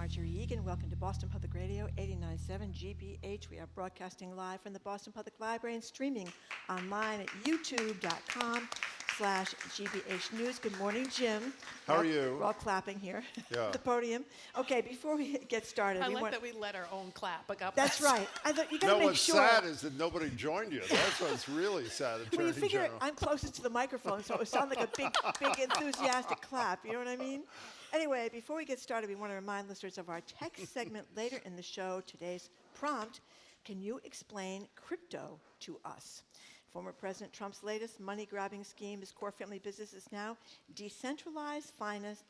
Marjorie Egan. Welcome to Boston Public Radio, 89.7 GBH. We are broadcasting live from the Boston Public Library and streaming online at youtube.com/GBH News. Good morning, Jim. How are you? We're all clapping here Yeah. at the podium. Okay, before we get started, I like that we let our own clap. That's right. I thought you got to No, make what's sure. sad is that nobody joined you. That's what's really sad, Well, you Attorney figure General. I'm closest to the microphone, so it would sound like a big enthusiastic clap. You know what I mean? Anyway, before we get started, we want to remind listeners of our text segment later in the show. Today's prompt: can you explain crypto to us? Former President Trump's latest money-grabbing scheme, his core family business, is now decentralized finance,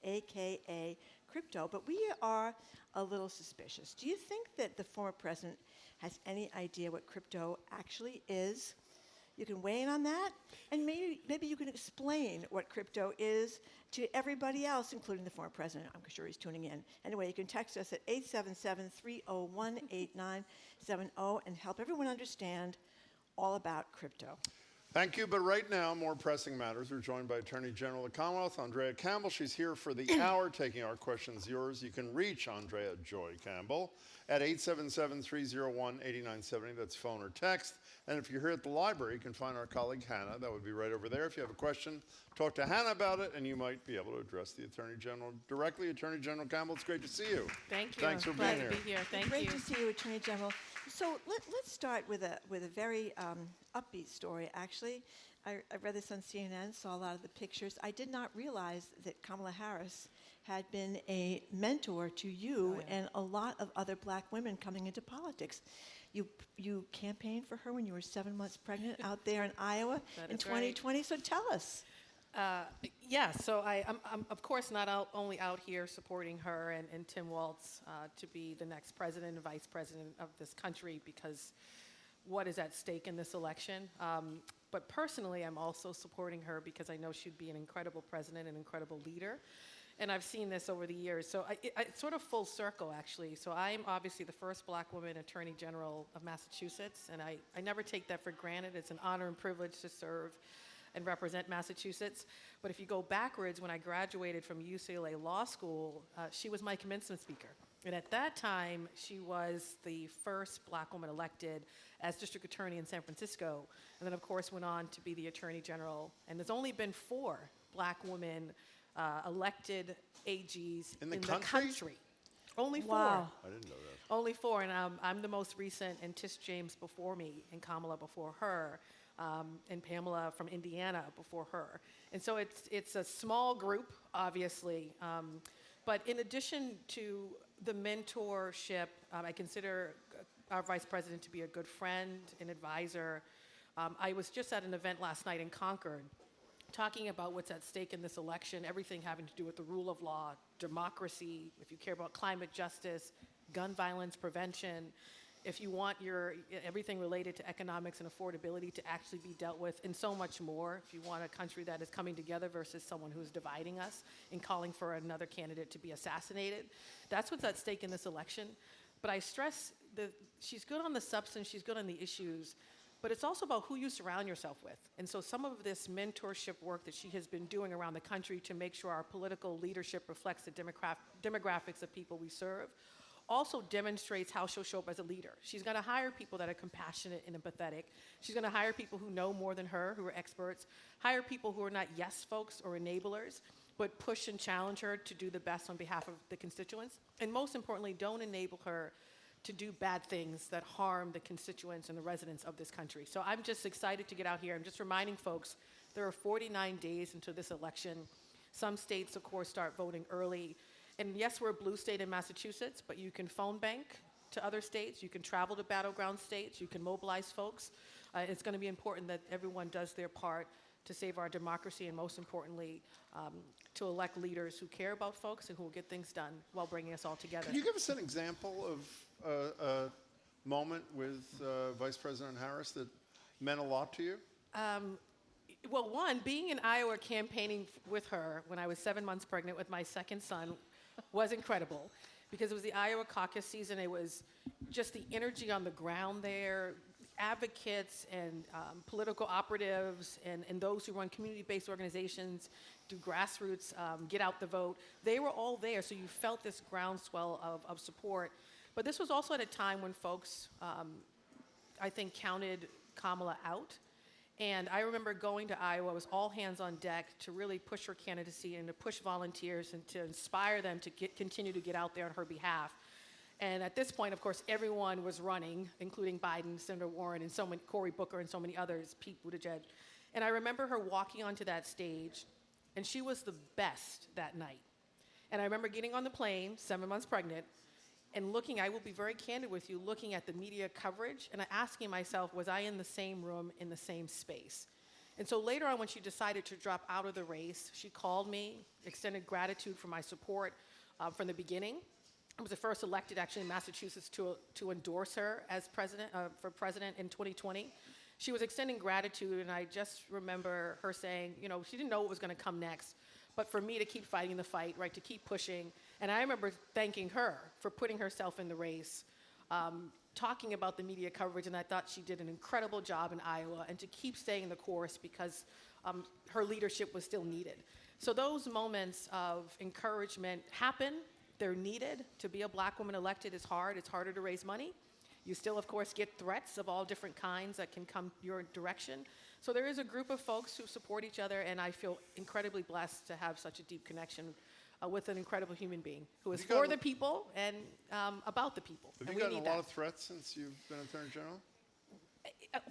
a.k.a. crypto. But we are a little suspicious. Do you think that the former president has any idea what crypto actually is? You can weigh in on that, and maybe you can explain what crypto is to everybody else, including the former president. I'm sure he's tuning in. Anyway, you can text us at 877-301-8970 and help everyone understand all about crypto. Thank you, but right now, more pressing matters. We're joined by Attorney General of the Commonwealth, Andrea Campbell. She's here for the hour, taking our questions, yours. You can reach Andrea Joy Campbell at 877-301-8970. That's phone or text. And if you're here at the library, you can find our colleague Hannah. That would be right over there. If you have a question, talk to Hannah about it, and you might be able to address the Attorney General directly. Attorney General Campbell, it's great to see you. Thank you. Thanks for Glad being to here. be here. Thank Great you. to see you, Attorney General. So let's start with a very upbeat story, actually. I read this on CNN, saw a lot of the pictures. I did not realize that Kamala Harris had been a mentor to you and a lot of other black women coming into politics. You campaigned for her when you were 7 months pregnant out there in Iowa in 2020, so tell us. So I'm of course not only out here supporting her and Tim Walz to be the next president and vice president of this country, because what is at stake in this election. But personally, I'm also supporting her because I know she'd be an incredible president, an incredible leader. And I've seen this over the years. So it's sort of full circle, actually. So I'm obviously the first black woman Attorney General of Massachusetts, and I never take that for granted. It's an honor and privilege to serve and represent Massachusetts. But if you go backwards, when I graduated from UCLA Law School, she was my commencement speaker. And at that time, she was the first black woman elected as district attorney in San Francisco. And then, of course, went on to be the Attorney General. And there's only been 4 black women elected AGs in the country. Only 4. Wow. I didn't know that. Only 4, and I'm the most recent, and Tish James before me, and Kamala before her, and Pamela from Indiana before her. And so it's a small group, obviously, but in addition to the mentorship, I consider our vice president to be a good friend, an advisor. I was just at an event last night in Concord talking about what's at stake in this election, everything having to do with the rule of law, democracy, if you care about climate justice, gun violence prevention, if you want everything related to economics and affordability to actually be dealt with, and so much more, if you want a country that is coming together versus someone who's dividing us and calling for another candidate to be assassinated. That's what's at stake in this election. But I stress that she's good on the substance, she's good on the issues, but it's also about who you surround yourself with. And so some of this mentorship work that she has been doing around the country to make sure our political leadership reflects the demographics of people we serve also demonstrates how she'll show up as a leader. She's going to hire people that are compassionate and empathetic. She's going to hire people who know more than her, who are experts, hire people who are not yes folks or enablers, but push and challenge her to do the best on behalf of the constituents. And most importantly, don't enable her to do bad things that harm the constituents and the residents of this country. So I'm just excited to get out here. I'm just reminding folks, there are 49 days until this election. Some states, of course, start voting early. And yes, we're a blue state in Massachusetts, but you can phone bank to other states. You can travel to battleground states. You can mobilize folks. It's going to be important that everyone does their part to save our democracy, and most importantly, to elect leaders who care about folks and who will get things done while bringing us all together. Can you give us an example of a moment with Vice President Harris that meant a lot to you? Well, one, being in Iowa campaigning with her when I was 7 months pregnant with my second son was incredible, because it was the Iowa caucus season. It was just the energy on the ground there, advocates and political operatives and those who run community-based organizations, do grassroots, get out the vote, they were all there. So you felt this groundswell of support. But this was also at a time when folks, I think, counted Kamala out. And I remember going to Iowa, it was all hands on deck to really push her candidacy and to push volunteers and to inspire them to continue to get out there on her behalf. And at this point, of course, everyone was running, including Biden, Senator Warren, and so many, Cory Booker, and so many others, Pete Buttigieg. And I remember her walking onto that stage, and she was the best that night. And I remember getting on the plane, 7 months pregnant, and looking, I will be very candid with you, looking at the media coverage and asking myself, was I in the same room, in the same space? And so later on, when she decided to drop out of the race, she called me, extended gratitude for my support from the beginning. I was the first elected, actually, in Massachusetts to endorse her as president, for president in 2020. She was extending gratitude, and I just remember her saying, you know, she didn't know what was going to come next, but for me to keep fighting the fight, right, to keep pushing. And I remember thanking her for putting herself in the race, talking about the media coverage, and I thought she did an incredible job in Iowa, and to keep staying the course because her leadership was still needed. So those moments of encouragement happen. They're needed. To be a black woman elected is hard. It's harder to raise money. You still, of course, get threats of all different kinds that can come your direction. So there is a group of folks who support each other, and I feel incredibly blessed to have such a deep connection with an incredible human being who is for the people and about the people. Have you gotten a lot of threats since you've been Attorney General?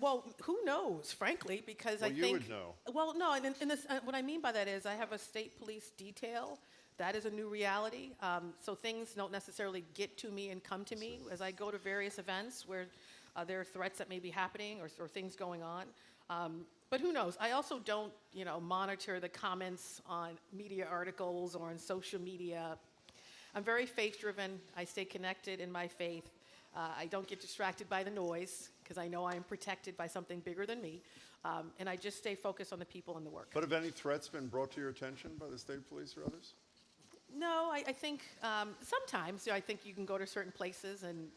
Well, who knows, frankly, because I think... you would know. Well, no, and in this, what I mean by that is I have a state police detail. That is a new reality. So things don't necessarily get to me and come to me as I go to various events where there are threats that may be happening or things going on. But who knows? I also don't, monitor the comments on media articles or on social media. I'm very faith-driven. I stay connected in my faith. I don't get distracted by the noise because I know I am protected by something bigger than me. And I just stay focused on the people and the work. But have any threats been brought to your attention by the state police or others? No, I think sometimes I think you can go to certain places and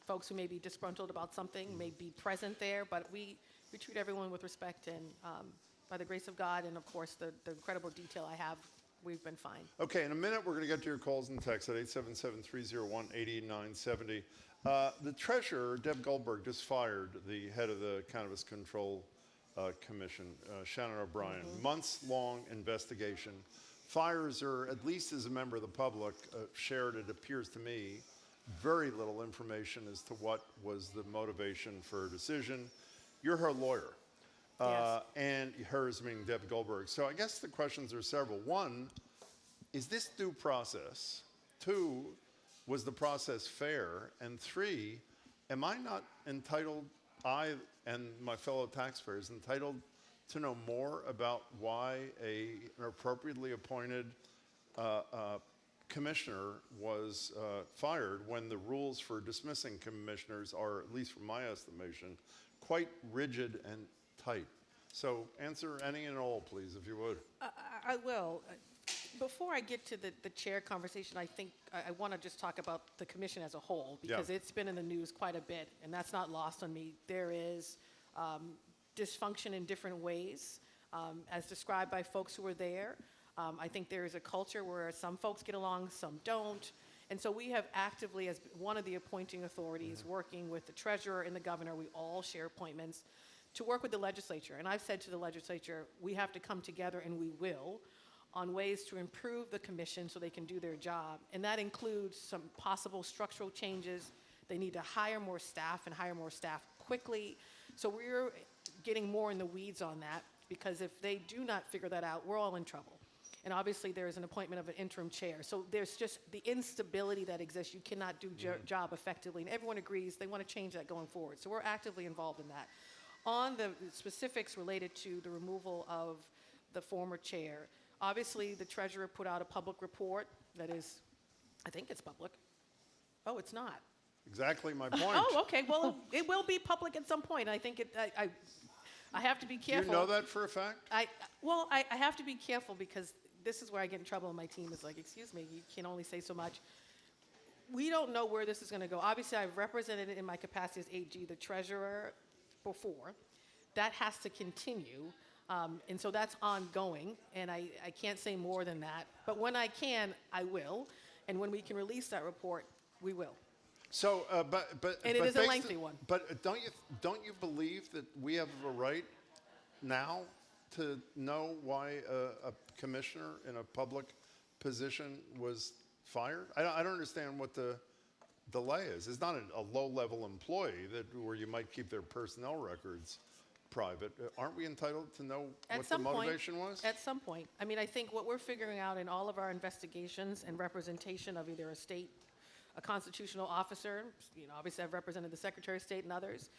folks who may be disgruntled about something may be present there, but we treat everyone with respect and by the grace of God and, of course, the incredible detail I have, we've been fine. Okay, in a minute, we're going to get to your calls and texts at 877-301-8970. The treasurer, Deb Goldberg, just fired the head of the Cannabis Control Commission, Shannon O'Brien. Months-long investigation. Fires are, at least as a member of the public, shared, it appears to me, very little information as to what was the motivation for her decision. You're her lawyer. Yes. And hers meaning Deb Goldberg. So I guess the questions are several. One, is this due process? Two, was the process fair? And three, am I not entitled, I and my fellow taxpayers, entitled to know more about why an appropriately appointed commissioner was fired when the rules for dismissing commissioners are, at least from my estimation, quite rigid and tight? So answer any and all, please, if you would. I will. Before I get to the chair conversation, I think I want to just talk about the commission as a whole because it's been in the news quite a bit, and that's not lost on me. There is dysfunction in different ways, as described by folks who were there. I think there is a culture where some folks get along, some don't. And so we have actively, as one of the appointing authorities, working with the treasurer and the governor, we all share appointments, to work with the legislature. And I've said to the legislature, we have to come together, and we will, on ways to improve the commission so they can do their job. And that includes some possible structural changes. They need to hire more staff and hire more staff quickly. So we're getting more in the weeds on that because if they do not figure that out, we're all in trouble. And obviously there is an appointment of an interim chair. So there's just the instability that exists. You cannot do job effectively. And everyone agrees they want to change that going forward. So we're actively involved in that. On the specifics related to the removal of the former chair, obviously the treasurer put out a public report that is, I think it's public. Oh, it's not. Exactly my point. Oh, okay. Well, it will be public at some point. I think I have to be careful. You know that for a fact? I have to be careful because this is where I get in trouble and my team is like, excuse me, you can only say so much. We don't know where this is going to go. Obviously, I've represented it in my capacity as AG, the treasurer. before. That has to continue. And so that's ongoing, and I can't say more than that. But when I can, I will. And when we can release that report, we will. So, And it is a lengthy one. But don't you believe that we have a right now to know why a commissioner in a public position was fired? I don't understand what the delay is. It's not a low-level employee where you might keep their personnel records private. Aren't we entitled to know what the motivation was? At some point. I mean, I think what we're figuring out in all of our investigations and representation of either a constitutional officer, obviously I've represented the Secretary of State and others,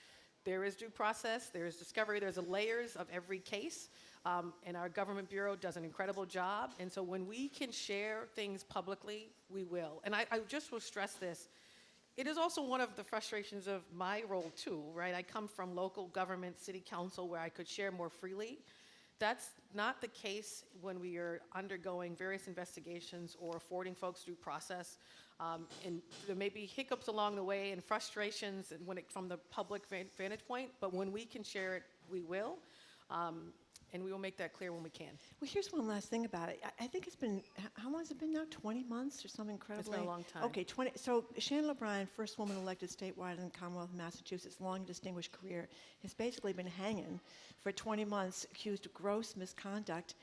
there is due process, there is discovery, there's layers of every case, and our government bureau does an incredible job. And so when we can share things publicly, we will. And I just will stress this. It is also one of the frustrations of my role too, right? I come from local government, city council, where I could share more freely. That's not the case when we are undergoing various investigations or affording folks due process. And there may be hiccups along the way and frustrations from the public vantage point, but when we can share it, we will. And we will make that clear when we can. Well, here's one last thing about it. I think it's been, how long has it been now? 20 months or something incredibly? It's been a long time. Okay, 20. So Shannon O'Brien, first woman elected statewide in the Commonwealth of Massachusetts, long distinguished career, has basically been hanging for 20 months, accused of gross misconduct.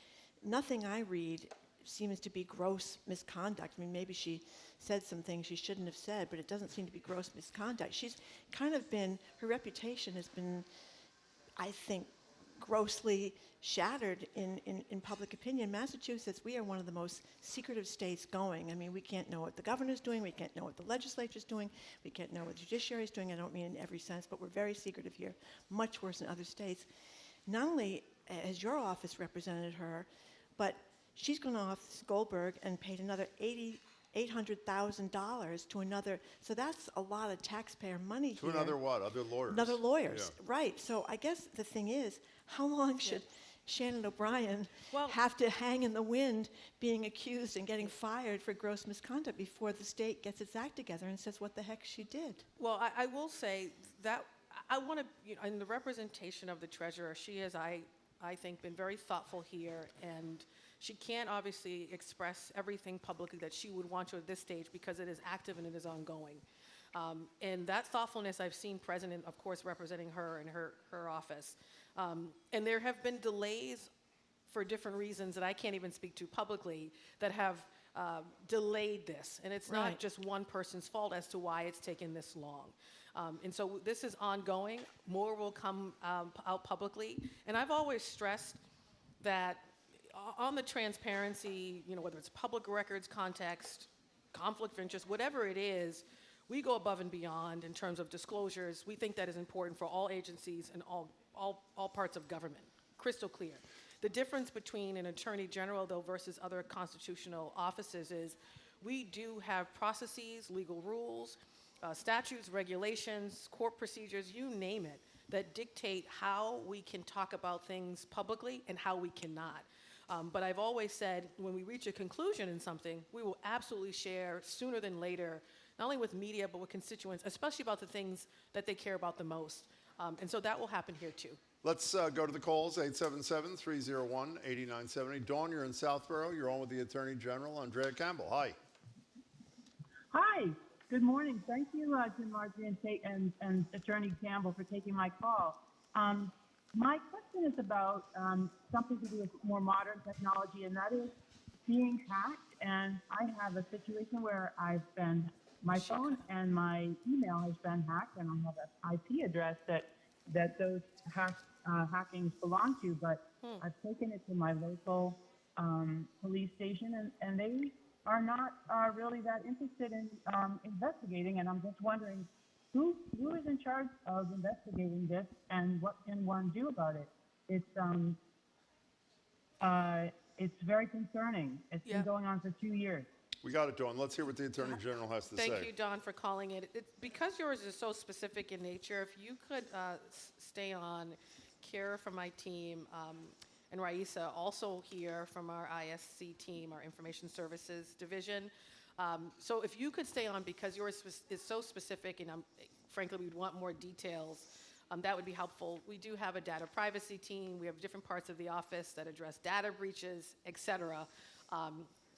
Nothing I read seems to be gross misconduct. I mean, maybe she said some things she shouldn't have said, but it doesn't seem to be gross misconduct. She's kind of been, her reputation has been, I think, grossly shattered in public opinion. Massachusetts, we are one of the most secretive states going. I mean, we can't know what the governor's doing, we can't know what the legislature's doing, we can't know what the judiciary's doing. I don't mean in every sense, but we're very secretive here, much worse than other states. Not only has your office represented her, but she's gone off Goldberg and paid another $800,000 to another, so that's a lot of taxpayer money To here. another what? Other lawyers? Another lawyers, Yeah. right. So I guess the thing is, how long should Shannon O'Brien Well- have to hang in the wind being accused and getting fired for gross misconduct before the state gets its act together and says what the heck she did? Well, I will say that I want to, in the representation of the treasurer, she has, I think, been very thoughtful here, and she can't obviously express everything publicly that she would want to at this stage because it is active and it is ongoing. And that thoughtfulness I've seen present, of course, representing her in her office. And there have been delays for different reasons that I can't even speak to publicly that have delayed this. And it's not Right. just one person's fault as to why it's taken this long. And so this is ongoing. More will come out publicly. And I've always stressed that on the transparency, whether it's public records context, conflict of interest, whatever it is, we go above and beyond in terms of disclosures. We think that is important for all agencies and all parts of government. Crystal clear. The difference between an attorney general, though, versus other constitutional offices is we do have processes, legal rules, statutes, regulations, court procedures, you name it, that dictate how we can talk about things publicly and how we cannot. But I've always said when we reach a conclusion in something, we will absolutely share sooner than later, not only with media, but with constituents, especially about the things that they care about the most. And so that will happen here too. Let's go to the calls, 877-301-8970. Dawn, you're in Southborough. You're on with the Attorney General, Andrea Campbell. Hi. Hi. Good morning. Thank you, Jim Marjorie and Attorney Campbell, for taking my call. My question is about something to do with more modern technology, and that is being hacked. And I have a situation where my phone and my email has been hacked, and I have an IP address that those hackings belong to. But I've taken it to my local police station, and they are not really that interested in investigating. And I'm just wondering, who is in charge of investigating this, and what can one do about it? It's very concerning. It's been going on for 2 years. We got it, Dawn. Let's hear what the Attorney General has to say. Thank you, Don, for calling it. Because yours is so specific in nature, if you could stay on, Kara from my team, and Raisa also here from our ISC team, our Information Services Division. So if you could stay on, because yours is so specific, and frankly, we'd want more details. that would be helpful. We do have a data privacy team. We have different parts of the office that address data breaches, et cetera.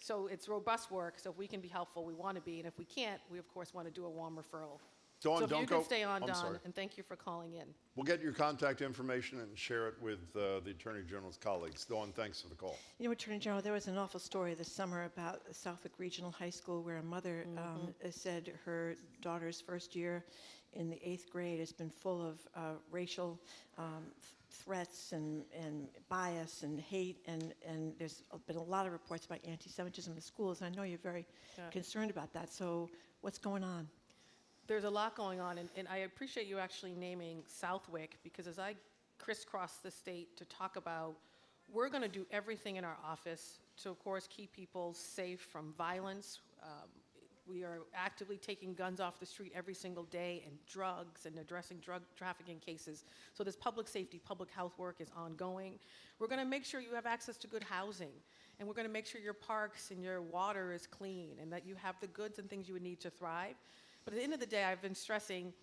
So it's robust work, so if we can be helpful, we want to be, and if we can't, we of course want to do a warm referral. Dawn, so if don't you go. can stay on, I'm Don, sorry. and thank you for calling in. We'll get your contact information and share it with the Attorney General's colleagues. Dawn, thanks for the call. You know, Attorney General, there was an awful story this summer about Southwick Regional High School where a mother said her daughter's first year in the 8th grade has been full of racial threats and bias and hate, and there's been a lot of reports about anti-Semitism in the schools, and I know you're very concerned about that. So what's going on? There's a lot going on, and I appreciate you actually naming Southwick, because as I crisscross the state to talk about, we're going to do everything in our office to, of course, keep people safe from violence. We are actively taking guns off the street every single day, and drugs, and addressing drug trafficking cases. So this public safety, public health work is ongoing. We're going to make sure you have access to good housing, and we're going to make sure your parks and your water is clean, and that you have the goods and things you would need to thrive. But at the end of the day, I've been stressing,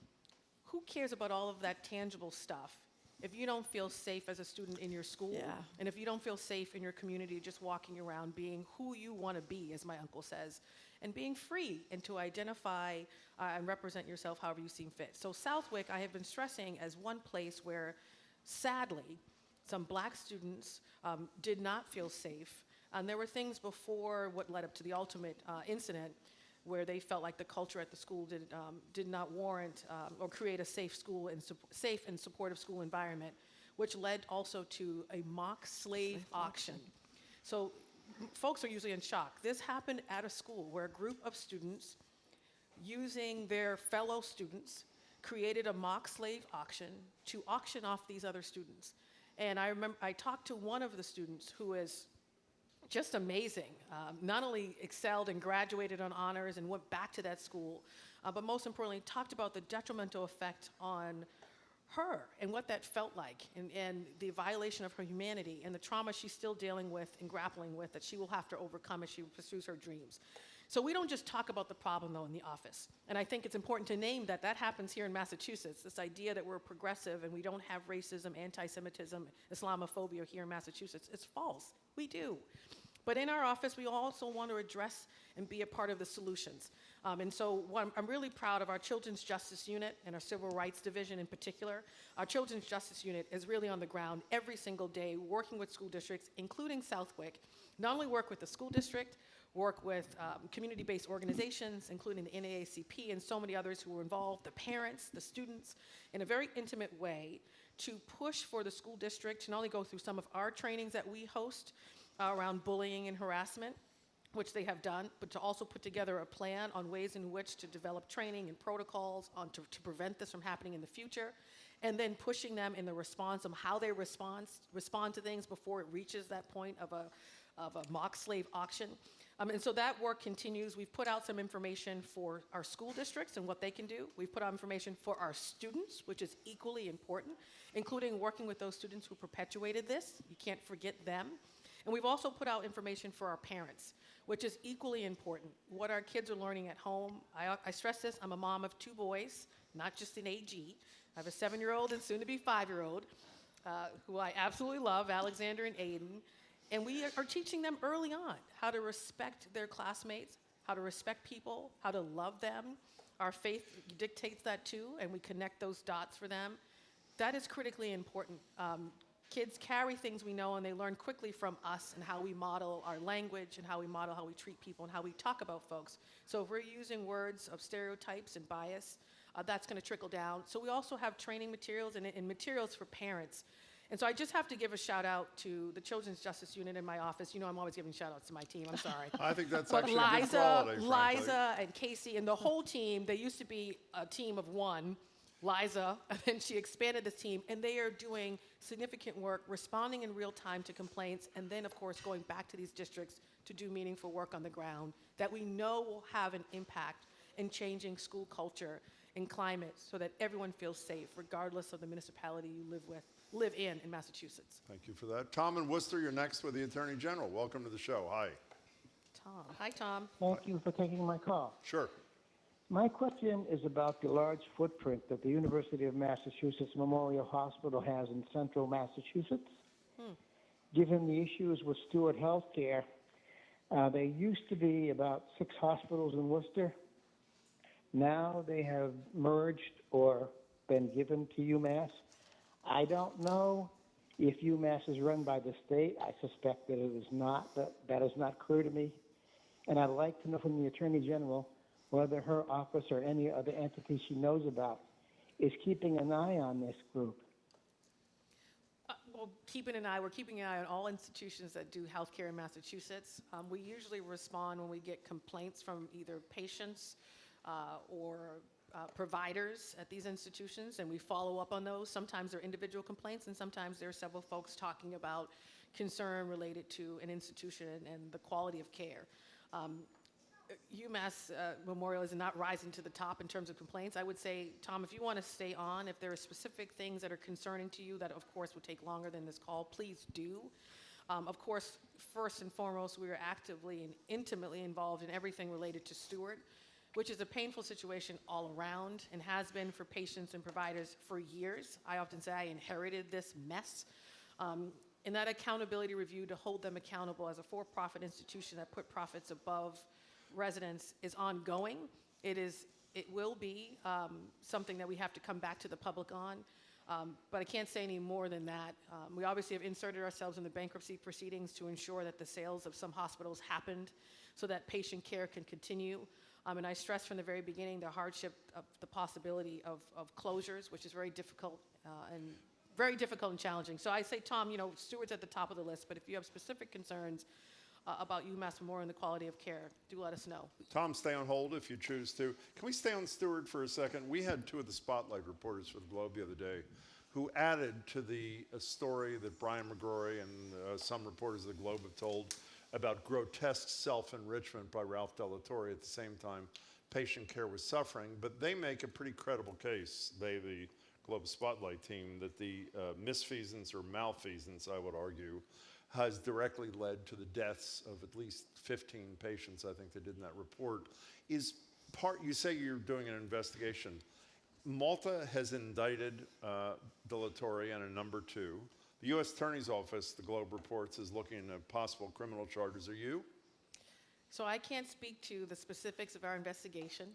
who cares about all of that tangible stuff if you don't feel safe as a student in your school, and if you don't feel safe in your community just walking around being who you want to be, as my uncle says, and being free and to identify and represent yourself however you seem fit. So Southwick, I have been stressing as one place where, sadly, some black students did not feel safe. And there were things before what led up to the ultimate incident where they felt like the culture at the school did not warrant or create a safe school and safe and supportive school environment, which led also to a mock slave auction. So folks are usually in shock. This happened at a school where a group of students, using their fellow students, created a mock slave auction to auction off these other students. And I remember I talked to one of the students who is just amazing. Not only excelled and graduated on honors and went back to that school, but most importantly, talked about the detrimental effect on her and what that felt like, and the violation of her humanity and the trauma she's still dealing with and grappling with that she will have to overcome as she pursues her dreams. So we don't just talk about the problem, though, in the office. And I think it's important to name that that happens here in Massachusetts, this idea that we're progressive and we don't have racism, anti-Semitism, Islamophobia here in Massachusetts. It's false. We do. But in our office, we also want to address and be a part of the solutions. And so I'm really proud of our Children's Justice Unit and our Civil Rights Division in particular. Our Children's Justice Unit is really on the ground every single day, working with school districts, including Southwick. Not only work with the school district, work with community-based organizations, including the NAACP and so many others who were involved, the parents, the students, in a very intimate way to push for the school district to not only go through some of our trainings that we host around bullying and harassment, which they have done, but to also put together a plan on ways in which to develop training and protocols to prevent this from happening in the future, and then pushing them in the response of how they respond to things before it reaches that point of a mock slave auction. And so that work continues. We've put out some information for our school districts and what they can do. We've put out information for our students, which is equally important, including working with those students who perpetuated this. You can't forget them. And we've also put out information for our parents, which is equally important. What our kids are learning at home. I stress this, I'm a mom of 2 boys, not just an AG. I have a 7-year-old and soon to be 5-year-old, who I absolutely love, Alexander and Aiden. And we are teaching them early on how to respect their classmates, how to respect people, how to love them. Our faith dictates that too, and we connect those dots for them. That is critically important. Kids carry things we know, and they learn quickly from us and how we model our language and how we model how we treat people and how we talk about folks. So if we're using words of stereotypes and bias, that's going to trickle down. So we also have training materials and materials for parents. And so I just have to give a shout out to the Children's Justice Unit in my office. You know I'm always giving shout outs to my team, I'm sorry. I think that's But actually a good quality, frankly. Liza and Casey and the whole team, they used to be a team of 1, Liza, and then she expanded the team, and they are doing significant work, responding in real time to complaints, and then, of course, going back to these districts to do meaningful work on the ground that we know will have an impact in changing school culture and climate so that everyone feels safe, regardless of the municipality you live in Massachusetts. Thank you for that. Tom in Worcester, you're next with the Attorney General. Welcome to the show. Hi. Tom. Hi, Tom. Thank you for taking my call. Sure. My question is about the large footprint that the University of Massachusetts Memorial Hospital has in central Massachusetts. Given the issues with Steward Health Care, there used to be about 6 hospitals in Worcester. Now they have merged or been given to UMass. I don't know if UMass is run by the state. I suspect that it is not. That is not clear to me. And I'd like to know from the Attorney General whether her office or any other entity she knows about is keeping an eye on this group. Well, we're keeping an eye on all institutions that do healthcare in Massachusetts. We usually respond when we get complaints from either patients or providers at these institutions, and we follow up on those. Sometimes they're individual complaints, and sometimes there are several folks talking about concern related to an institution and the quality of care. UMass Memorial is not rising to the top in terms of complaints. I would say, Tom, if you want to stay on, if there are specific things that are concerning to you that, of course, would take longer than this call, please do. Of course, first and foremost, we are actively and intimately involved in everything related to Steward, which is a painful situation all around and has been for patients and providers for years. I often say I inherited this mess. And that accountability review to hold them accountable as a for-profit institution that put profits above residents is ongoing. It will be something that we have to come back to the public on, but I can't say any more than that. We obviously have inserted ourselves in the bankruptcy proceedings to ensure that the sales of some hospitals happened so that patient care can continue. And I stressed from the very beginning the hardship of the possibility of closures, which is very difficult and challenging. So I say, Tom, Steward's at the top of the list, but if you have specific concerns about UMass Memorial and the quality of care, do let us know. Tom, stay on hold if you choose to. Can we stay on Steward for a second? We had 2 of the Spotlight reporters for the Globe the other day who added to the story that Brian McGrory and some reporters of the Globe have told about grotesque self-enrichment by Ralph Della Torre. At the same time, patient care was suffering, but they make a pretty credible case, the Globe Spotlight team, that the misfeasance or malfeasance, I would argue, has directly led to the deaths of at least 15 patients, I think they did in that report. You say you're doing an investigation. Malta has indicted Della Torre and a number 2. The U.S. Attorney's Office, the Globe reports, is looking at possible criminal charges. Are you? So I can't speak to the specifics of our investigation.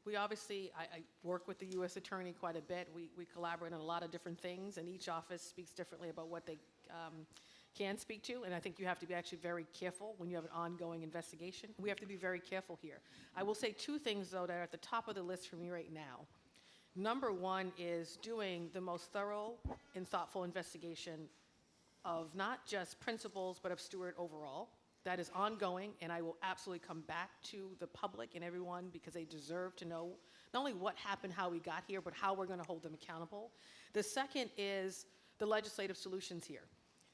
We obviously, I work with the U.S. Attorney quite a bit. We collaborate on a lot of different things, and each office speaks differently about what they can speak to, and I think you have to be actually very careful when you have an ongoing investigation. We have to be very careful here. I will say 2 things, though, that are at the top of the list for me right now. Number 1 is doing the most thorough and thoughtful investigation of not just principals, but of Steward overall. That is ongoing, and I will absolutely come back to the public and everyone because they deserve to know not only what happened, how we got here, but how we're going to hold them accountable. The second is the legislative solutions here.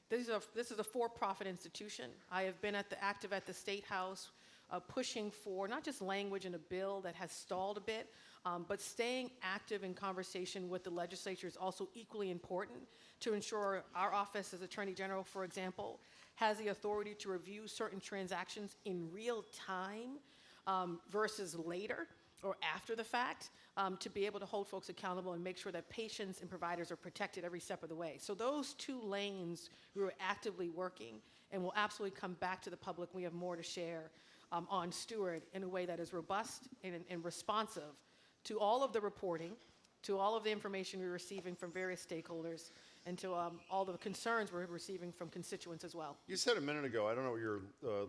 This is a for-profit institution. I have been active at the State House pushing for not just language in a bill that has stalled a bit, but staying active in conversation with the legislature is also equally important to ensure our office as Attorney General, for example, has the authority to review certain transactions in real time versus later or after the fact, to be able to hold folks accountable and make sure that patients and providers are protected every step of the way. So those 2 lanes we were actively working, and we'll absolutely come back to the public. We have more to share on Steward in a way that is robust and responsive to all of the reporting, to all of the information we're receiving from various stakeholders, and to all the concerns we're receiving from constituents as well. You said a minute ago, I don't know what your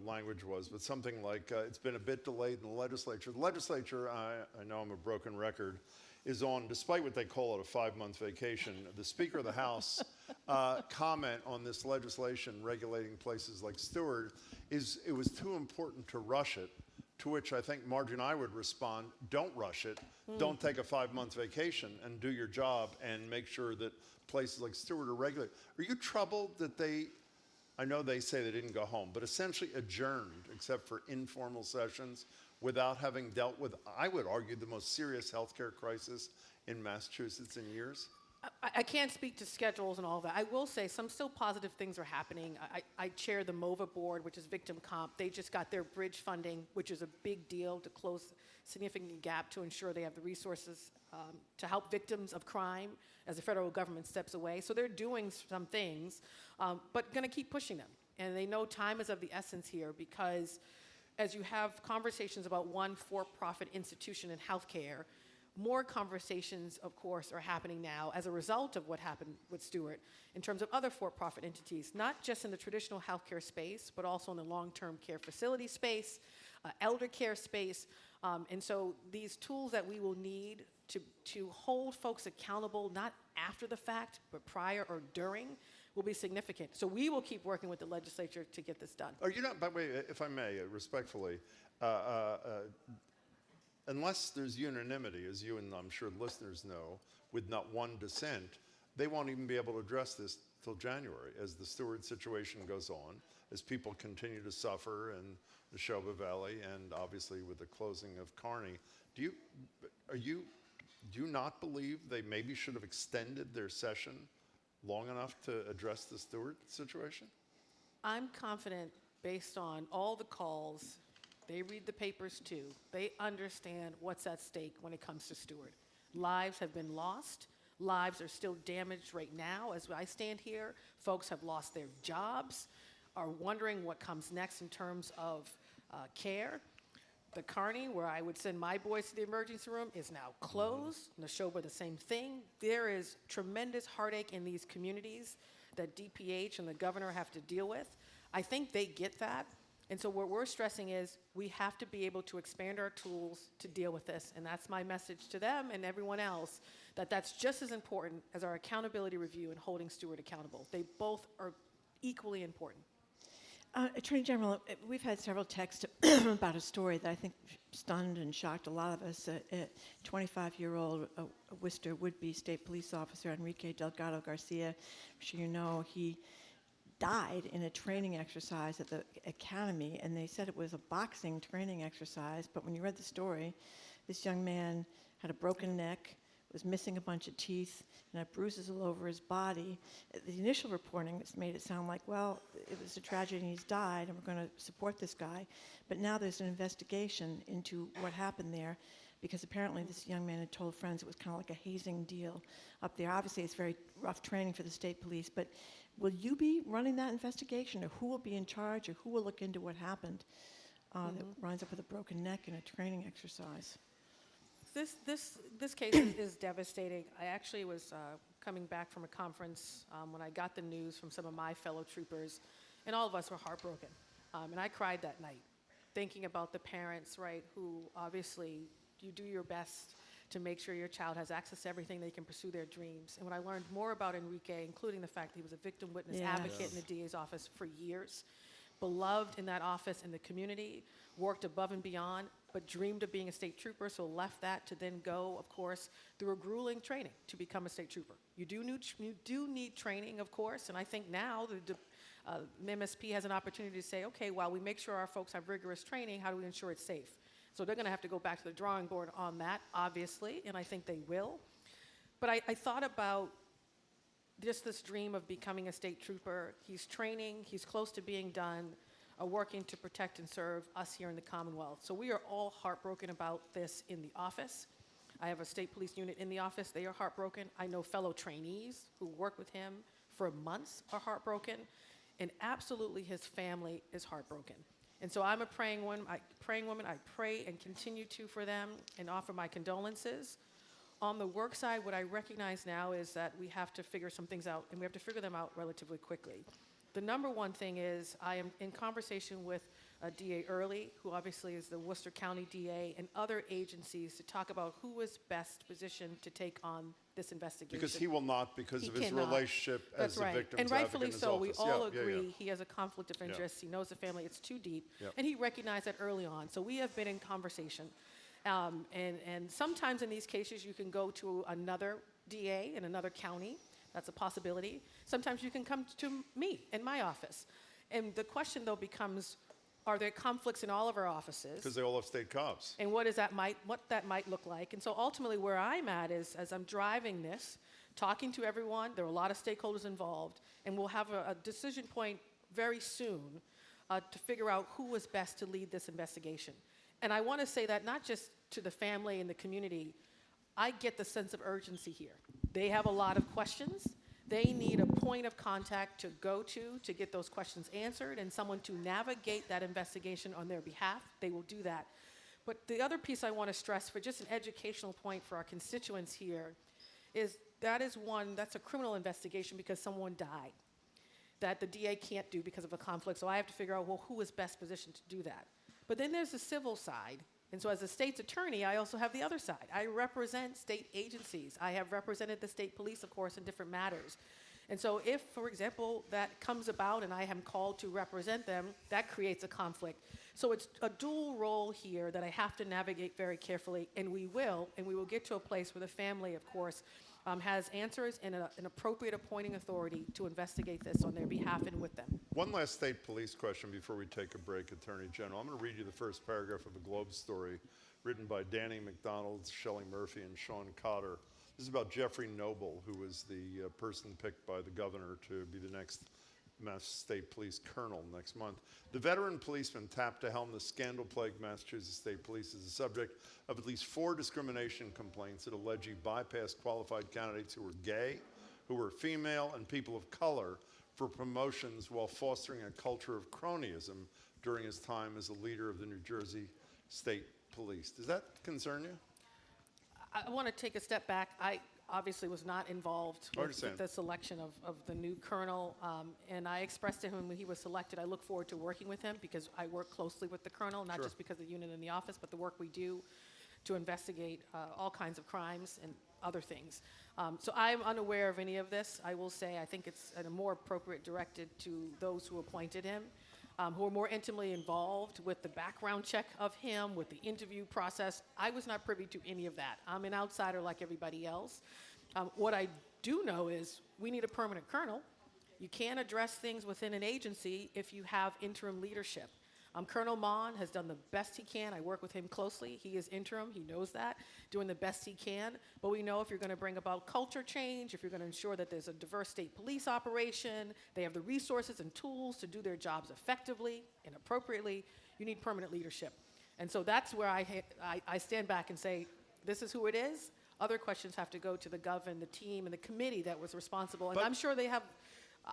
language was, but something like it's been a bit delayed in the legislature. The legislature, I know I'm a broken record, is on, despite what they call it, a 5-month vacation. The Speaker of the House comment on this legislation regulating places like Steward is it was too important to rush it, to which I think Margie and I would respond, don't rush it, don't take a 5-month vacation and do your job and make sure that places like Steward are regulated. Are you troubled that I know they say they didn't go home, but essentially adjourned except for informal sessions without having dealt with, I would argue, the most serious healthcare crisis in Massachusetts in years? I can't speak to schedules and all of that. I will say some still positive things are happening. I chair the MOVA board, which is victim comp. They just got their bridge funding, which is a big deal to close a significant gap to ensure they have the resources to help victims of crime as the federal government steps away. So they're doing some things, but going to keep pushing them. And they know time is of the essence here because as you have conversations about one for-profit institution in healthcare, more conversations, of course, are happening now as a result of what happened with Steward in terms of other for-profit entities, not just in the traditional healthcare space, but also in the long-term care facility space, elder care space. And so these tools that we will need to hold folks accountable, not after the fact, but prior or during, will be significant. So we will keep working with the legislature to get this done. Are you not, by the way, if I may, respectfully, unless there's unanimity, as you and I'm sure listeners know, with not one dissent, they won't even be able to address this till January as the Steward situation goes on, as people continue to suffer in the Neshoba Valley and obviously with the closing of Kearney. Do you not believe they maybe should have extended their session long enough to address the Steward situation? I'm confident based on all the calls. They read the papers too. They understand what's at stake when it comes to Steward. Lives have been lost. Lives are still damaged right now as I stand here. Folks have lost their jobs, are wondering what comes next in terms of care. The Kearney, where I would send my boys to the emergency room, is now closed. Neshoba, the same thing. There is tremendous heartache in these communities that DPH and the governor have to deal with. I think they get that. And so what we're stressing is we have to be able to expand our tools to deal with this. And that's my message to them and everyone else, that that's just as important as our accountability review and holding Steward accountable. They both are equally important. Attorney General, we've had several texts about a story that I think stunned and shocked a lot of us. A 25-year-old Worcester would-be state police officer, Enrique Delgado Garcia, I'm sure you know, he died in a training exercise at the academy, and they said it was a boxing training exercise, but when you read the story, this young man had a broken neck, was missing a bunch of teeth, and had bruises all over his body. The initial reporting has made it sound like, well, it was a tragedy and he's died, and we're going to support this guy. But now there's an investigation into what happened there, because apparently this young man had told friends it was kind of like a hazing deal up there. Obviously, it's very rough training for the state police, but will you be running that investigation, or who will be in charge, or who will look into what happened that winds up with a broken neck in a training exercise? This case is devastating. I actually was coming back from a conference when I got the news from some of my fellow troopers, and all of us were heartbroken. And I cried that night, thinking about the parents, right, who obviously you do your best to make sure your child has access to everything they can pursue their dreams. And when I learned more about Enrique, including the fact that he was a victim witness advocate in the DA's office for years, beloved in that office in the community, worked above and beyond, but dreamed of being a state trooper, so left that to then go, of course, through a grueling training to become a state trooper. You do need training, of course, and I think now the MSP has an opportunity to say, okay, while we make sure our folks have rigorous training, how do we ensure it's safe? So they're going to have to go back to the drawing board on that, obviously, and I think they will. But I thought about just this dream of becoming a state trooper. He's training, he's close to being done, working to protect and serve us here in the Commonwealth. So we are all heartbroken about this in the office. I have a state police unit in the office. They are heartbroken. I know fellow trainees who work with him for months are heartbroken. And absolutely his family is heartbroken. And so I'm a praying woman. I pray and continue to for them and offer my condolences. On the work side, what I recognize now is that we have to figure some things out, and we have to figure them out relatively quickly. The number one thing is I am in conversation with DA Early, who obviously is the Worcester County DA, and other agencies to talk about who is best positioned to take on this investigation. Because he will not, because He of his cannot. relationship That's as right. the victim's And rightfully advocate in his so. We office. all Yeah, agree he has a conflict of interest. He knows the family. It's too deep. Yep. And he recognized that early on. So we have been in conversation. And sometimes in these cases, you can go to another DA in another county. That's a possibility. Sometimes you can come to me in my office. And the question, though, becomes, are there conflicts in all of our offices? Because they all have state cops. And what that might look like. And so ultimately where I'm at is, as I'm driving this, talking to everyone. There are a lot of stakeholders involved, and we'll have a decision point very soon to figure out who was best to lead this investigation. And I want to say that not just to the family and the community. I get the sense of urgency here. They have a lot of questions. They need a point of contact to go to get those questions answered, and someone to navigate that investigation on their behalf. They will do that. But the other piece I want to stress for just an educational point for our constituents here is that's a criminal investigation because someone died that the DA can't do because of a conflict. So I have to figure out, well, who is best positioned to do that? But then there's the civil side. And so as a state's attorney, I also have the other side. I represent state agencies. I have represented the state police, of course, in different matters. And so if, for example, that comes about and I am called to represent them, that creates a conflict. So it's a dual role here that I have to navigate very carefully, and we will get to a place where the family, of course, has answers and an appropriate appointing authority to investigate this on their behalf and with them. One last state police question before we take a break, Attorney General. I'm going to read you the first paragraph of a Globe story written by Danny McDonald, Shelley Murphy, and Sean Cotter. This is about Jeffrey Noble, who was the person picked by the governor to be the next Mass State Police Colonel next month. The veteran policeman tapped to helm the scandal-plagued Massachusetts State Police is the subject of at least 4 discrimination complaints that allege he bypassed qualified candidates who were gay, who were female, and people of color for promotions while fostering a culture of cronyism during his time as a leader of the New Jersey State Police. Does that concern you? I want to take a step back. I obviously was not involved with the selection of the new colonel, and I expressed to him when he was selected, I look forward to working with him because I work closely with the colonel, not just because of the unit in the office, but the work we do to investigate all kinds of crimes and other things. So I'm unaware of any of this. I will say I think it's more appropriate directed to those who appointed him, who are more intimately involved with the background check of him, with the interview process. I was not privy to any of that. I'm an outsider like everybody else. What I do know is we need a permanent colonel. You can't address things within an agency if you have interim leadership. Colonel Mon has done the best he can. I work with him closely. He is interim. He knows that, doing the best he can. But we know if you're going to bring about culture change, if you're going to ensure that there's a diverse state police operation, they have the resources and tools to do their jobs effectively and appropriately, you need permanent leadership. And so that's where I stand back and say, this is who it is. Other questions have to go to the governor, the team, and the committee that was responsible. And I'm sure they have,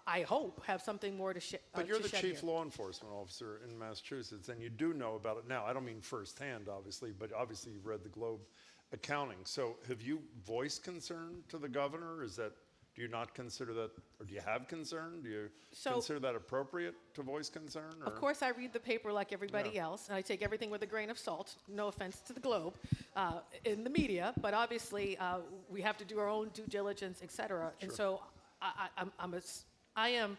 I hope, have something more to share. But you're the chief law enforcement officer in Massachusetts, and you do know about it now. I don't mean firsthand, obviously, but obviously you've read the Globe accounting. So have you voiced concern to the governor? Do you not consider that, or do you have concern? Do you consider that appropriate to voice concern? Or? Of course, I read the paper like everybody else, and I take everything with a grain of salt. No offense to the Globe in the media, but obviously we have to do our own due diligence, et cetera. And so I am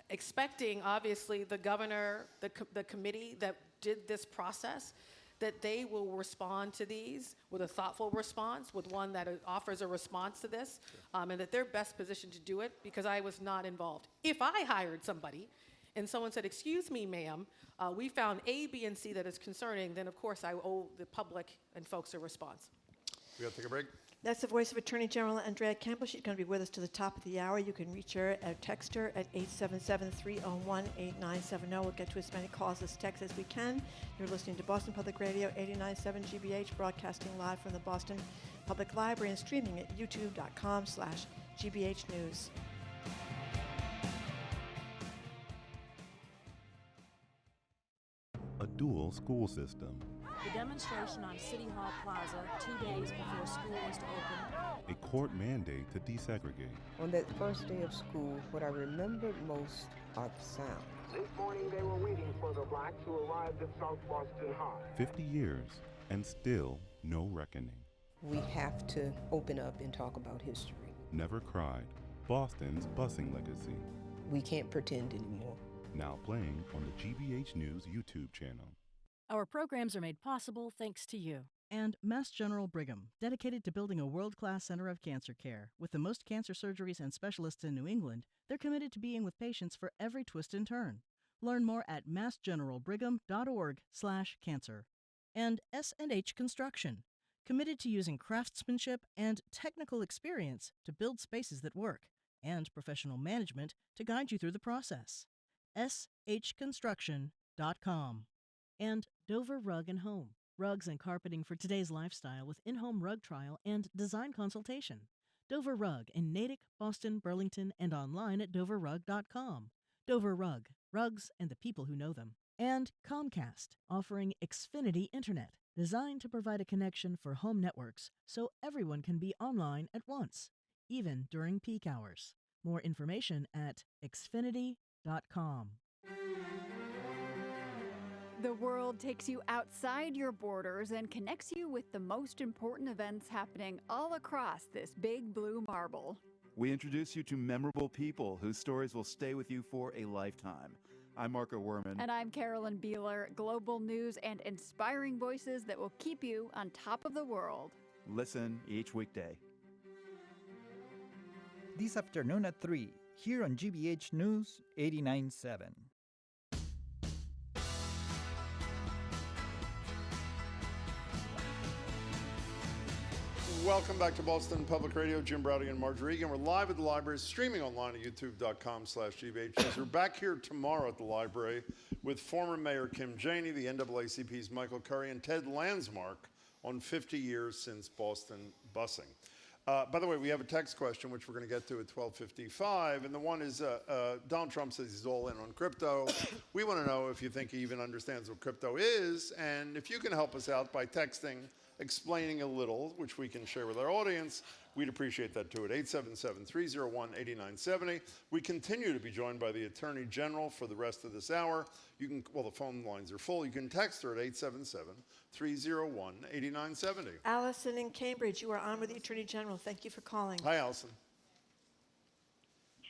expecting, obviously, the governor, the committee that did this process, that they will respond to these with a thoughtful response, with one that offers a response to this, and that they're best positioned to do it because I was not involved. If I hired somebody and someone said, excuse me, ma'am, we found A, B, and C that is concerning, then of course I owe the public and folks a response. We got to take a break? That's the voice of Attorney General Andrea Campbell. She's going to be with us to the top of the hour. You can reach her or text her at 877-301-8970. We'll get to as many calls as texts as we can. You're listening to Boston Public Radio, 89.7 GBH, broadcasting live from the Boston Public Library and streaming at youtube.com/GBH News. A dual school system. The demonstration on City Hall Plaza 2 days before school was to open. A court mandate to desegregate. On that first day of school, what I remembered most are the sounds. This morning they were waiting for the blacks who arrived at South Boston High. 50 years, and still no reckoning. We have to open up and talk about history. Never Cried, Boston's busing legacy. We can't pretend anymore. Now playing on the GBH News YouTube channel. Our programs are made possible thanks to you. And Mass General Brigham, dedicated to building a world-class center of cancer care. With the most cancer surgeries and specialists in New England, they're committed to being with patients for every twist and turn. Learn more at massgeneralbrigham.org/cancer. And S&H Construction, committed to using craftsmanship and technical experience to build spaces that work, and professional management to guide you through the process. shconstruction.com. And Dover Rug and Home. Rugs and carpeting for today's lifestyle with in-home rug trial and design consultation. Dover Rug in Natick, Boston, Burlington, and online at doverrug.com. Dover Rug, rugs and the people who know them. And Comcast, offering Xfinity Internet, designed to provide a connection for home networks so everyone can be online at once, even during peak hours. More information at xfinity.com. The world takes you outside your borders and connects you with the most important events happening all across this big blue marble. We introduce you to memorable people whose stories will stay with you for a lifetime. I'm Marco Werman. And I'm Carolyn Beeler, global news and inspiring voices that will keep you on top of the world. Listen each weekday. This afternoon at 3, here on GBH News 89.7. Welcome back to Boston Public Radio. Jim Browdy and Marjorie Egan. We're live at the library, streaming online at youtube.com/GBH. We're back here tomorrow at the library with former Mayor Kim Janey, the NAACP's Michael Curry, and Ted Landsmark on 50 years since Boston busing. By the way, we have a text question, which we're going to get to at 12:55, and the one is, Donald Trump says he's all in on crypto. We want to know if you think he even understands what crypto is, and if you can help us out by texting, explaining a little, which we can share with our audience, we'd appreciate that too at 877-301-8970. We continue to be joined by the Attorney General for the rest of this hour. You can, well, the phone lines are full. You can text her at 877-301-8970. Allison in Cambridge, you are on with the Attorney General. Thank you for calling. Hi, Allison.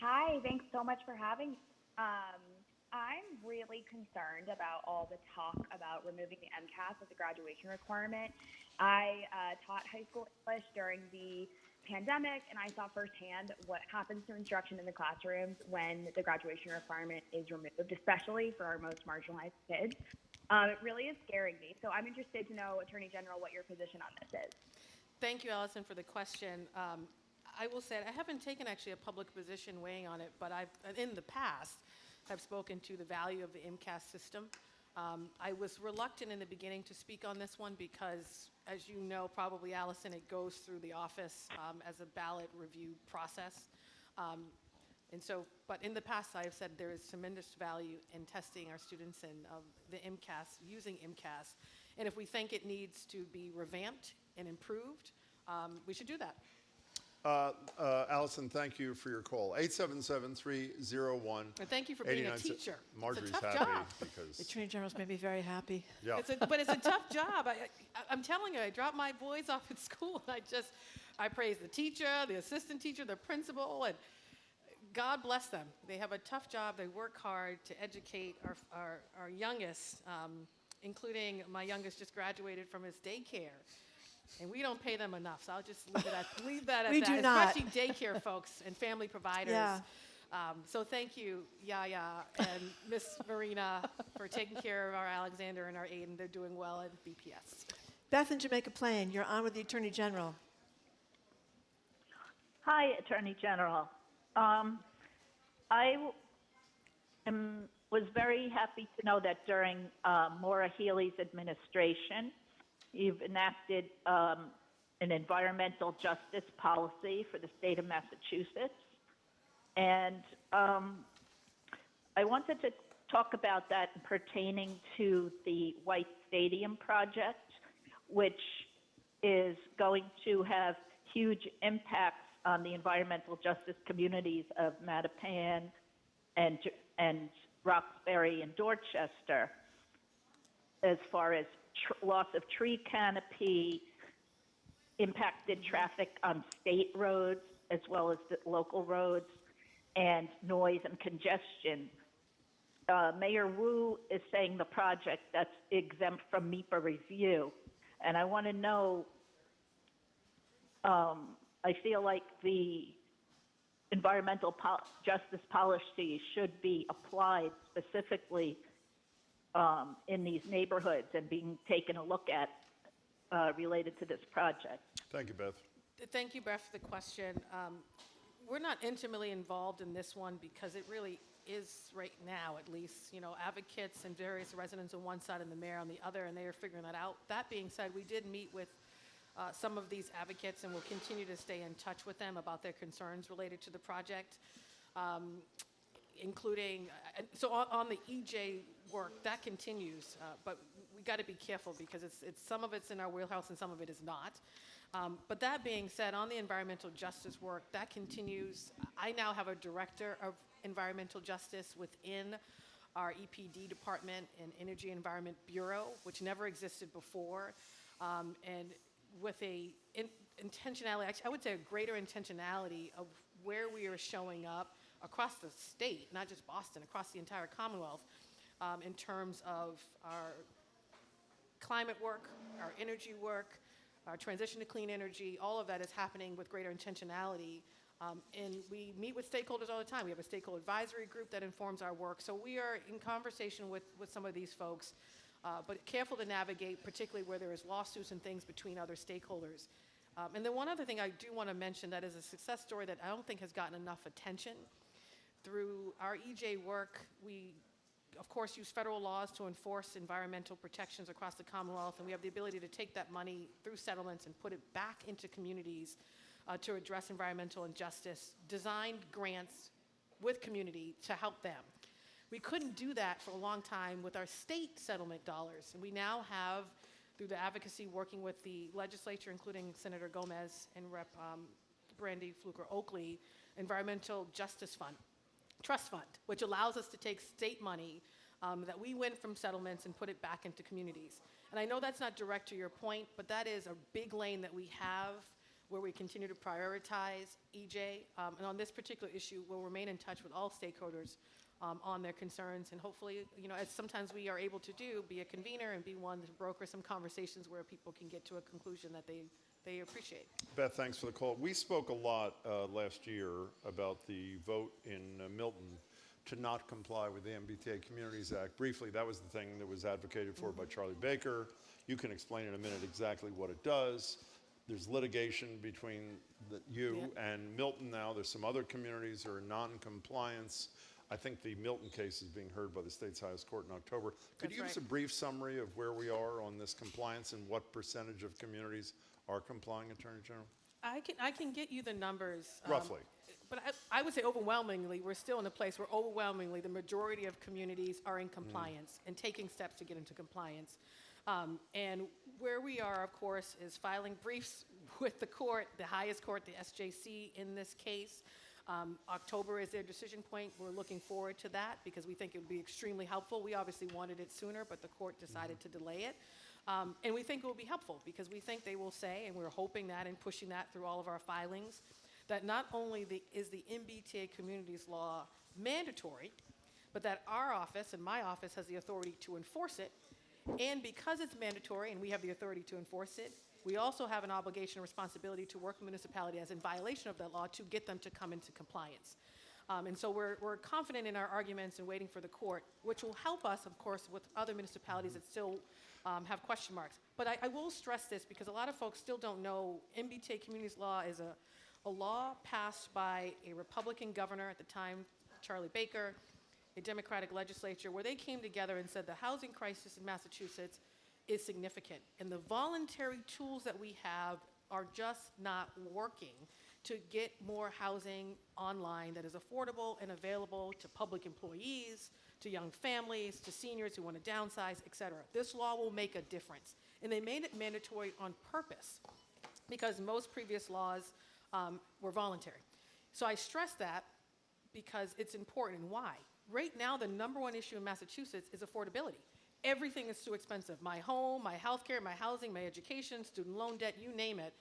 Hi, thanks so much for having me. I'm really concerned about all the talk about removing the MCAS as a graduation requirement. I taught high school English during the pandemic, and I saw firsthand what happens to instruction in the classrooms when the graduation requirement is removed, especially for our most marginalized kids. It really is scaring me. So I'm interested to know, Attorney General, what your position on this is. Thank you, Allison, for the question. I will say I haven't taken actually a public position weighing on it, but I've, in the past, have spoken to the value of the MCAS system. I was reluctant in the beginning to speak on this one because, as you know, probably, Allison, it goes through the office as a ballot review process. And so, but in the past, I have said there is tremendous value in testing our students and the MCAS, using MCAS. And if we think it needs to be revamped and improved, we should do that. Allison, thank you for your call. 877-301. And thank you for being a teacher. Marjorie's it's a tough happy job. because The Attorney General's made me very happy. yeah. But it's a tough job. I'm telling you, I dropped my boys off at school. I praise the teacher, the assistant teacher, the principal, and God bless them. They have a tough job. They work hard to educate our youngest, including my youngest just graduated from his daycare. And we don't pay them enough, so I'll just leave that at We that. do not. Especially daycare folks and family providers. Yeah. So thank you, Yaya and Miss Marina, for taking care of our Alexander and our Aiden. They're doing well at BPS. Beth in Jamaica Plain, you're on with the Attorney General. Hi, Attorney General. I was very happy to know that during Maura Healey's administration, you've enacted an environmental justice policy for the state of Massachusetts. And I wanted to talk about that pertaining to the White Stadium project, which is going to have huge impacts on the environmental justice communities of Mattapan and Roxbury and Dorchester, as far as loss of tree canopy, impacted traffic on state roads as well as the local roads, and noise and congestion. Mayor Wu is saying the project that's exempt from MEPA review. And I want to know, I feel like the environmental justice policy should be applied specifically in these neighborhoods and being taken a look at related to this project. Thank you, Beth. Thank you, Beth, for the question. We're not intimately involved in this one because it really is right now, at least, advocates and various residents on one side and the mayor on the other, and they are figuring that out. That being said, we did meet with some of these advocates and will continue to stay in touch with them about their concerns related to the project, including, so on the EJ work, that continues, but we got to be careful because it's some of it's in our wheelhouse and some of it is not. But that being said, on the environmental justice work, that continues. I now have a director of environmental justice within our EPD department and Energy Environment Bureau, which never existed before, and with a intentionality, actually, I would say a greater intentionality of where we are showing up across the state, not just Boston, across the entire Commonwealth, in terms of our climate work, our energy work, our transition to clean energy. All of that is happening with greater intentionality. And we meet with stakeholders all the time. We have a stakeholder advisory group that informs our work. So we are in conversation with some of these folks, but careful to navigate, particularly where there is lawsuits and things between other stakeholders. And then one other thing I do want to mention that is a success story that I don't think has gotten enough attention. Through our EJ work, we, of course, use federal laws to enforce environmental protections across the Commonwealth, and we have the ability to take that money through settlements and put it back into communities to address environmental injustice, designed grants with community to help them. We couldn't do that for a long time with our state settlement dollars, and we now have, through the advocacy working with the legislature, including Senator Gomez and Rep. Brandy Fluker-Oakley, Environmental Justice Fund, Trust Fund, which allows us to take state money that we win from settlements and put it back into communities. And I know that's not direct to your point, but that is a big lane that we have where we continue to prioritize EJ. And on this particular issue, we'll remain in touch with all stakeholders on their concerns. And hopefully, as sometimes we are able to do, be a convener and be one to broker some conversations where people can get to a conclusion that they appreciate. Beth, thanks for the call. We spoke a lot last year about the vote in Milton to not comply with the MBTA Communities Act. Briefly, that was the thing that was advocated for by Charlie Baker. You can explain in a minute exactly what it does. There's litigation between you and Milton now. There's some other communities that are non-compliance. I think the Milton case is being heard by the state's highest court in October. Could you give us a brief summary of where we are on this compliance and what percentage of communities are complying, Attorney General? I can get you the numbers. Roughly. But I would say overwhelmingly, we're still in a place where overwhelmingly the majority of communities are in compliance and taking steps to get into compliance. And where we are, of course, is filing briefs with the court, the highest court, the SJC in this case. October is their decision point. We're looking forward to that because we think it would be extremely helpful. We obviously wanted it sooner, but the court decided to delay it. And we think it will be helpful because we think they will say, and we're hoping that and pushing that through all of our filings, that not only is the MBTA Communities Law mandatory, but that our office and my office has the authority to enforce it. And because it's mandatory and we have the authority to enforce it, we also have an obligation and responsibility to work with municipality as in violation of that law to get them to come into compliance. And so we're confident in our arguments and waiting for the court, which will help us, of course, with other municipalities that still have question marks. But I will stress this because a lot of folks still don't know MBTA Communities Law is a law passed by a Republican governor at the time, Charlie Baker, a Democratic legislature, where they came together and said the housing crisis in Massachusetts is significant. And the voluntary tools that we have are just not working to get more housing online that is affordable and available to public employees, to young families, to seniors who want to downsize, et cetera. This law will make a difference. And they made it mandatory on purpose because most previous laws were voluntary. So I stress that because it's important. And why? Right now, the number one issue in Massachusetts is affordability. Everything is too expensive. My home, my health care, my housing, my education, student loan debt, you name it.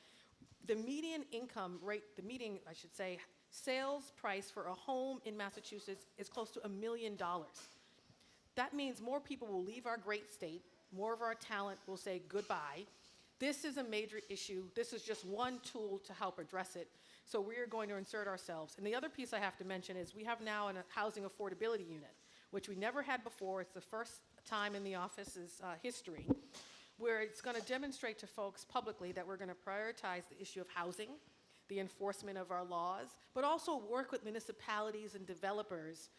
The median income rate, I should say, sales price for a home in Massachusetts is close to $1 million. That means more people will leave our great state, more of our talent will say goodbye. This is a major issue. This is just one tool to help address it. So we are going to insert ourselves. And the other piece I have to mention is we have now a housing affordability unit, which we never had before. It's the first time in the office's history where it's going to demonstrate to folks publicly that we're going to prioritize the issue of housing, the enforcement of our laws, but also work with municipalities and developers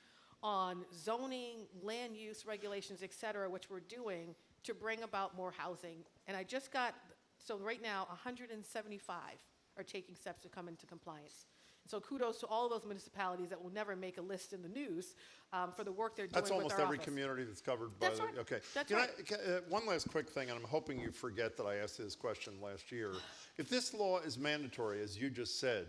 on zoning, land use regulations, et cetera, which we're doing to bring about more housing. And I just got, so right now, 175 are taking steps to come into compliance. So kudos to all of those municipalities that will never make a list in the news for the work they're doing That's with almost our every office. community that's covered by That's the, right. okay. That's Can right. one last quick thing, and I'm hoping you forget that I asked this question last year. If this law is mandatory, as you just said,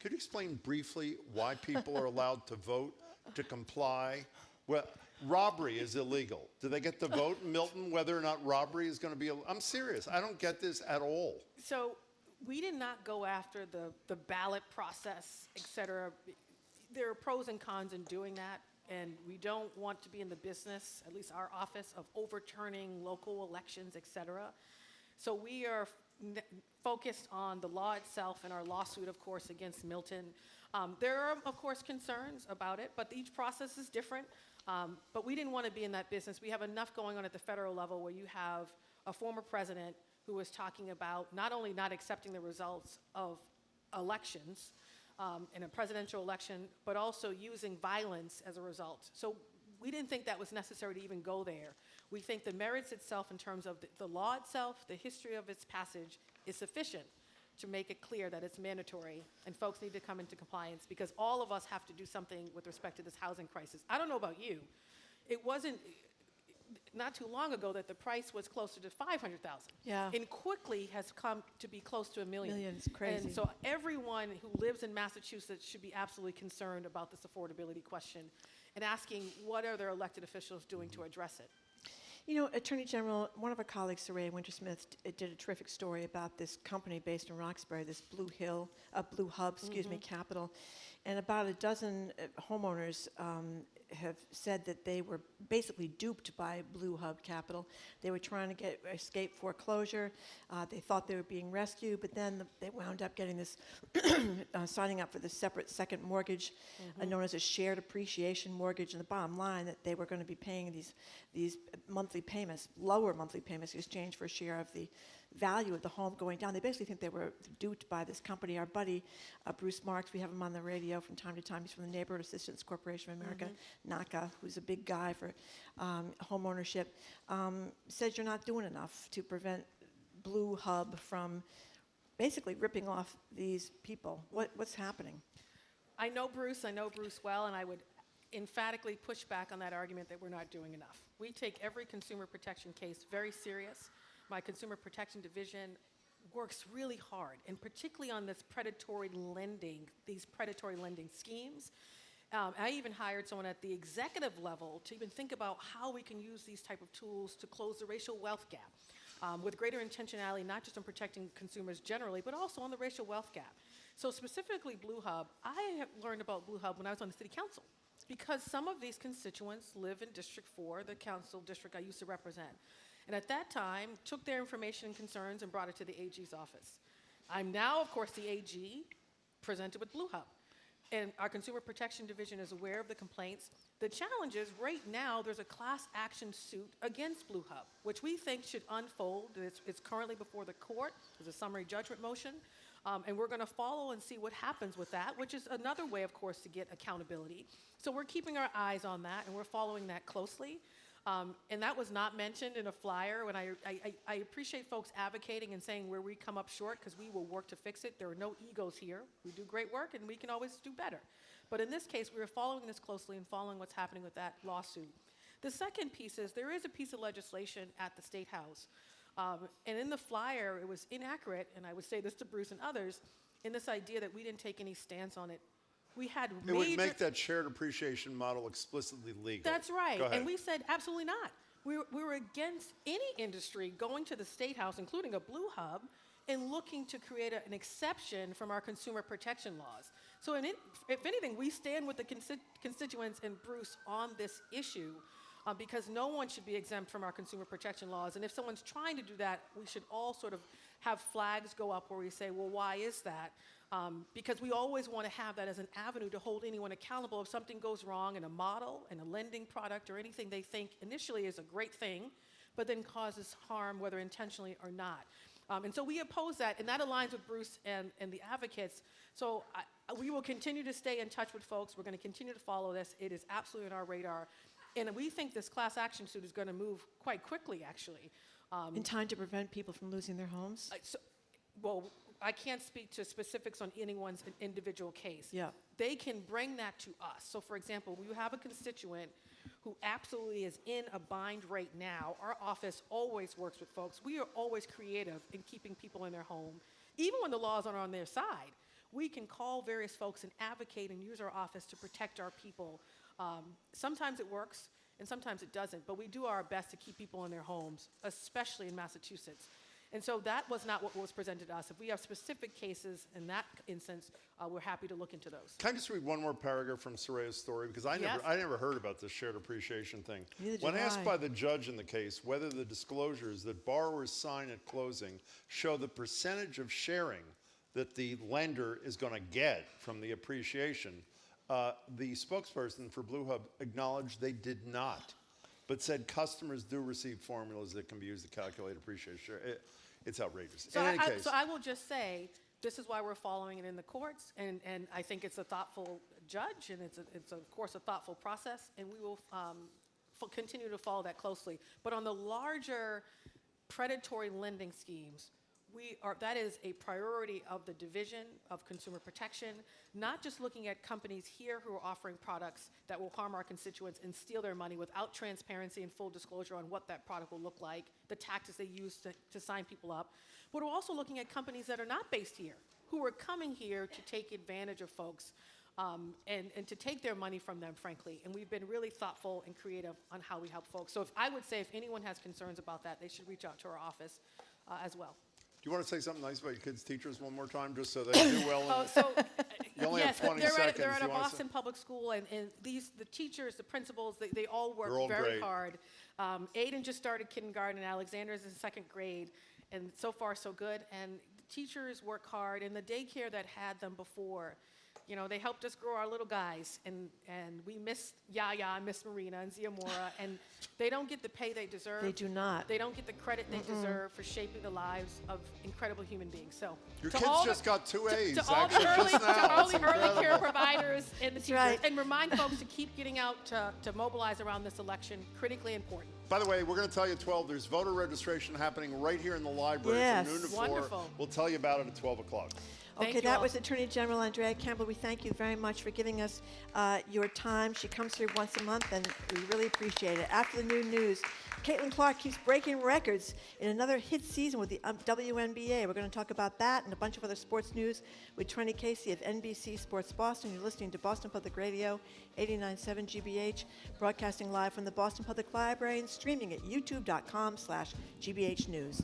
could you explain briefly why people are allowed to vote, to comply? Well, robbery is illegal. Do they get to vote in Milton whether or not robbery is going to be, I'm serious. I don't get this at all. So we did not go after the ballot process, et cetera. There are pros and cons in doing that, and we don't want to be in the business, at least our office, of overturning local elections, et cetera. So we are focused on the law itself and our lawsuit, of course, against Milton. There are, of course, concerns about it, but each process is different. But we didn't want to be in that business. We have enough going on at the federal level where you have a former president who was talking about not only not accepting the results of elections in a presidential election, but also using violence as a result. So we didn't think that was necessary to even go there. We think the merits itself in terms of the law itself, the history of its passage, is sufficient to make it clear that it's mandatory and folks need to come into compliance because all of us have to do something with respect to this housing crisis. I don't know about you. It wasn't not too long ago that the price was closer to 500,000. Yeah. And quickly has come to be close to $1 million. It's crazy. And so everyone who lives in Massachusetts should be absolutely concerned about this affordability question and asking what are their elected officials doing to address it. You know, Attorney General, one of our colleagues, Saray Wintersmith, did a terrific story about this company based in Roxbury, this Blue Hub, Capital. And about a dozen homeowners have said that they were basically duped by Blue Hub Capital. They were trying to escape foreclosure. They thought they were being rescued, but then they wound up getting this, signing up for this separate second mortgage known as a shared appreciation mortgage. And the bottom line that they were going to be paying these monthly payments, lower monthly payments in exchange for a share of the value of the home going down. They basically think they were duped by this company. Our buddy, Bruce Marks, we have him on the radio from time to time. He's from the Neighborhood Assistance Corporation of America, NACA, who's a big guy for home ownership, says you're not doing enough to prevent Blue Hub from basically ripping off these people. What's happening? I know Bruce well, and I would emphatically push back on that argument that we're not doing enough. We take every consumer protection case very serious. My Consumer Protection Division works really hard, and particularly on this predatory lending, these predatory lending schemes. I even hired someone at the executive level to even think about how we can use these type of tools to close the racial wealth gap with greater intentionality, not just on protecting consumers generally, but also on the racial wealth gap. So specifically Blue Hub, I have learned about Blue Hub when I was on the city council because some of these constituents live in District 4, the council district I used to represent. And at that time, took their information and concerns and brought it to the AG's office. I'm now, of course, the AG presented with Blue Hub. And our Consumer Protection Division is aware of the complaints. The challenge is right now there's a class action suit against Blue Hub, which we think should unfold. It's currently before the court. There's a summary judgment motion. And we're going to follow and see what happens with that, which is another way, of course, to get accountability. So we're keeping our eyes on that, and we're following that closely. And that was not mentioned in a flyer. When I appreciate folks advocating and saying where we come up short because we will work to fix it. There are no egos here. We do great work and we can always do better. But in this case, we are following this closely and following what's happening with that lawsuit. The second piece is there is a piece of legislation at the State House. And in the flyer, it was inaccurate, and I would say this to Bruce and others, in this idea that we didn't take any stance on it. We had It would make that shared appreciation model explicitly legal. That's right. Go ahead. And we said absolutely not. We were against any industry going to the State House, including a Blue Hub, and looking to create an exception from our consumer protection laws. So if anything, we stand with the constituents and Bruce on this issue because no one should be exempt from our consumer protection laws. And if someone's trying to do that, we should all sort of have flags go up where we say, well, why is that? Because we always want to have that as an avenue to hold anyone accountable if something goes wrong in a model, in a lending product, or anything they think initially is a great thing but then causes harm, whether intentionally or not. And so we oppose that, and that aligns with Bruce and the advocates. So we will continue to stay in touch with folks. We're going to continue to follow this. It is absolutely on our radar. And we think this class action suit is going to move quite quickly, actually. In time to prevent people from losing their homes? Well, I can't speak to specifics on anyone's individual case. Yeah. They can bring that to us. So, for example, we have a constituent who absolutely is in a bind right now. Our office always works with folks. We are always creative in keeping people in their home, even when the laws aren't on their side. We can call various folks and advocate and use our office to protect our people. Sometimes it works, and sometimes it doesn't, but we do our best to keep people in their homes, especially in Massachusetts. And so that was not what was presented to us. If we have specific cases in that instance, we're happy to look into those. Can I just read one more paragraph from Soraya's story? Because I never heard about this shared appreciation thing. Neither When did asked I. by the judge in the case whether the disclosures that borrowers sign at closing show the percentage of sharing that the lender is going to get from the appreciation, the spokesperson for Blue Hub acknowledged they did not, but said customers do receive formulas that can be used to calculate appreciation. It's outrageous. So In any case. So I will just say, this is why we're following it in the courts, and I think it's a thoughtful judge, and it's of course a thoughtful process, and we will continue to follow that closely. But on the larger predatory lending schemes, that is a priority of the Division of Consumer Protection, not just looking at companies here who are offering products that will harm our constituents and steal their money without transparency and full disclosure on what that product will look like, the tactics they use to sign people up, but we're also looking at companies that are not based here, who are coming here to take advantage of folks and to take their money from them, frankly. And we've been really thoughtful and creative on how we help folks. So I would say if anyone has concerns about that, they should reach out to our office as well. Do you want to say something nice about your kids' teachers one more time, just so they do well? You only Yes, have 20 they're seconds. They're at a You wanna say- Boston public school, and the teachers, the principals, they all work They're all very great. hard. Aiden just started kindergarten, and Alexander's in second grade, and so far so good. And the teachers work hard, and the daycare that had them before, they helped us grow our little guys, and we miss Yaya and Miss Marina and Ziamora, and they don't get the pay they deserve. They do not. They don't get the credit they deserve for shaping the lives of incredible human beings. So Your to kids all just got 2 A's, to all the actually, early, just now. to all It's the early care incredible. providers and the teachers, right. and remind folks to keep getting out to mobilize around this election, critically important. By the way, we're going to tell you at 12, there's voter registration happening right here in the library Yes. from noon to 4. Wonderful. We'll tell you about it at 12 o'clock. Thank Okay, you that all. was Attorney General Andrea Campbell. We thank you very much for giving us your time. She comes here once a month, and we really appreciate it. After the noon news, Caitlin Clark keeps breaking records in another hit season with the WNBA. We're going to talk about that and a bunch of other sports news with Trenny Casey of NBC Sports Boston. You're listening to Boston Public Radio, 89.7 GBH, broadcasting live from the Boston Public Library and streaming at youtube.com/GBH News.